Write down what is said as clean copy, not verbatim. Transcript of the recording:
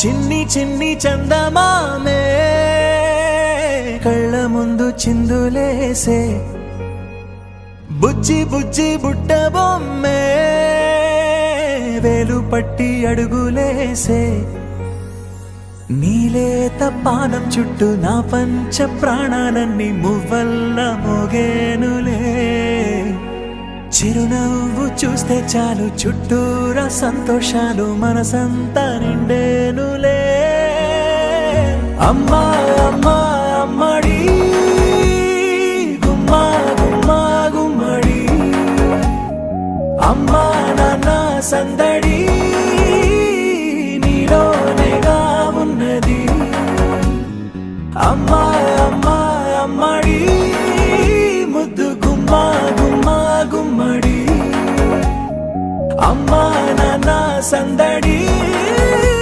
చిన్ని చిన్ని చందమామే కళ్ళ ముందు చిందులేసే బుజ్జి బుజ్జి బుట్ట బొమ్మే వేలు పట్టి అడుగులేసే నీలేత పానం చుట్టూ నా పంచ ప్రాణాలన్నీ మువ్వల్ల మోగేనులే చిరునవ్వు చూస్తే చాలు చుట్టూరా సంతోషాలు మనసంతా నిండేనులే అమ్మా అమ్మా అమ్మడి గుమ్మా గుమ్మా గుమ్మడి అమ్మా నాన్న సందడి నీలోనేగా ఉన్నది అమ్మా అమ్మా అమ్మడి ముద్దు గుమ్మా గుమ్మా గుమ్మడి అమ్మా నాన్న సందడి